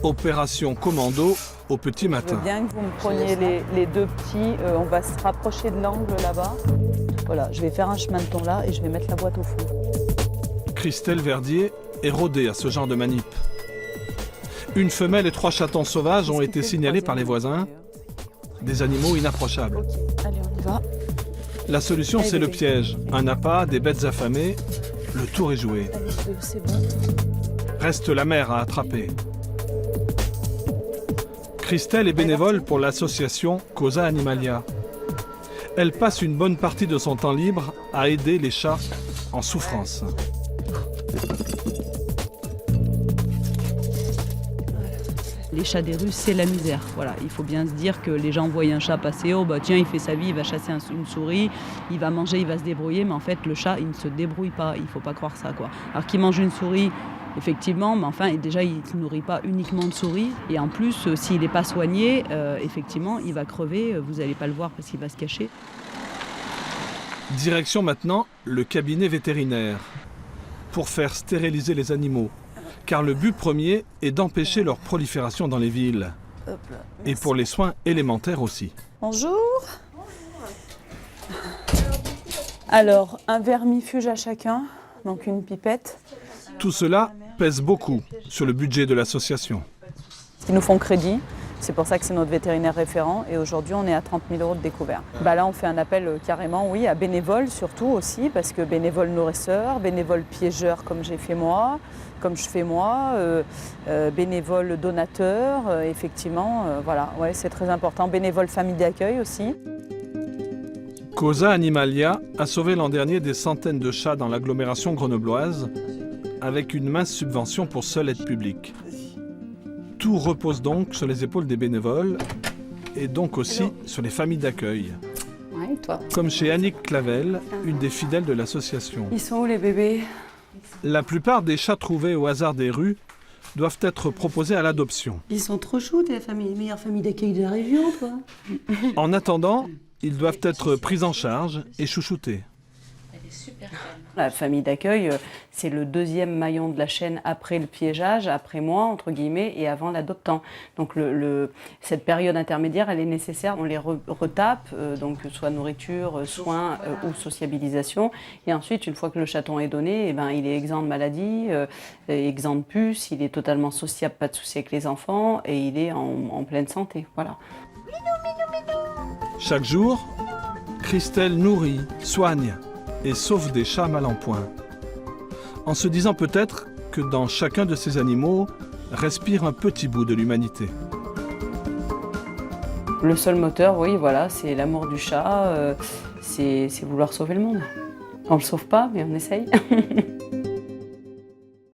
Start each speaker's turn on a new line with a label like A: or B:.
A: Opération commando au petit
B: Je
A: matin.
B: veux bien que vous me preniez les deux petits. On va se rapprocher de l'angle là-bas. Voilà, je vais faire un chemin de ton là et je vais mettre la boîte au fond.
A: Christelle Verdier est rodée à ce genre de manip. Une femelle et 3 chatons sauvages ont été signalés par les voisins, des animaux inapprochables.
B: Ok, allez, on y va.
A: La solution,
B: Allez,
A: c'est le
B: bébé.
A: piège. Un appât, des bêtes affamées, le tour est joué.
B: Allez, c'est bon.
A: Reste la mère à attraper. Christelle est bénévole pour l'association Causa Animalia. Elle passe une bonne partie de son temps libre à aider les chats en souffrance.
C: Les chats des rues, c'est la misère. Voilà, il faut bien se dire que les gens voient un chat passer, oh bah tiens, il fait sa vie, il va chasser une souris, il va manger, il va se débrouiller, mais en fait, le chat, il ne se débrouille pas, il faut pas croire ça, quoi. Alors qu'il mange une souris, effectivement, mais enfin, déjà, il ne se nourrit pas uniquement de souris, et en plus, s'il n'est pas soigné, effectivement, il va crever, vous n'allez pas le voir parce qu'il va se cacher.
A: Direction maintenant le cabinet vétérinaire pour faire stériliser les animaux, car le but premier est d'empêcher leur prolifération dans les villes.
B: Hop là.
A: Et pour les soins élémentaires aussi.
B: Bonjour. Alors, un vermifuge à chacun, donc une pipette.
A: Tout cela pèse beaucoup sur le budget de l'association.
B: Ils nous font crédit, c'est pour ça que c'est notre vétérinaire référent et aujourd'hui on est à 30 000 € de découvert. Là on fait un appel carrément, oui, à bénévoles surtout aussi, parce que bénévoles nourrisseurs, bénévoles piégeurs comme j'ai fait moi, comme je fais moi, bénévoles donateurs, effectivement, voilà, ouais, c'est très important. Bénévoles famille d'accueil aussi.
A: Causa Animalia a sauvé l'an dernier des centaines de chats dans l'agglomération grenobloise avec une mince subvention pour seule aide publique. Tout repose donc sur les épaules des bénévoles et donc aussi sur les familles d'accueil.
B: Ouais, toi.
A: Comme chez Annick Clavel, une des fidèles de l'association.
B: Ils sont où les bébés?
A: La plupart des chats trouvés au hasard des rues doivent être proposés à l'adoption.
D: Ils sont trop chauds, t'es la meilleure famille d'accueil de la région, toi.
A: En attendant, ils doivent être pris en charge et chouchoutés.
B: La famille d'accueil, c'est le deuxième maillon de la chaîne après le piégeage, après moi, entre guillemets, et avant l'adoptant. Donc cette période intermédiaire, elle est nécessaire. On les retape, donc soit nourriture, soins ou sociabilisation. Et ensuite, une fois que le chaton est donné, eh ben, il est exempt de maladie, exempt de puces, il est totalement sociable, pas de souci avec les enfants, et il est en pleine santé. Voilà.
A: Chaque jour, Christelle nourrit, soigne et sauve des chats mal en point. En se disant peut-être que dans chacun de ces animaux respire un petit bout de l'humanité.
B: Le seul moteur, oui, voilà, c'est l'amour du chat, c'est vouloir sauver le monde. On ne le sauve pas, mais on essaye.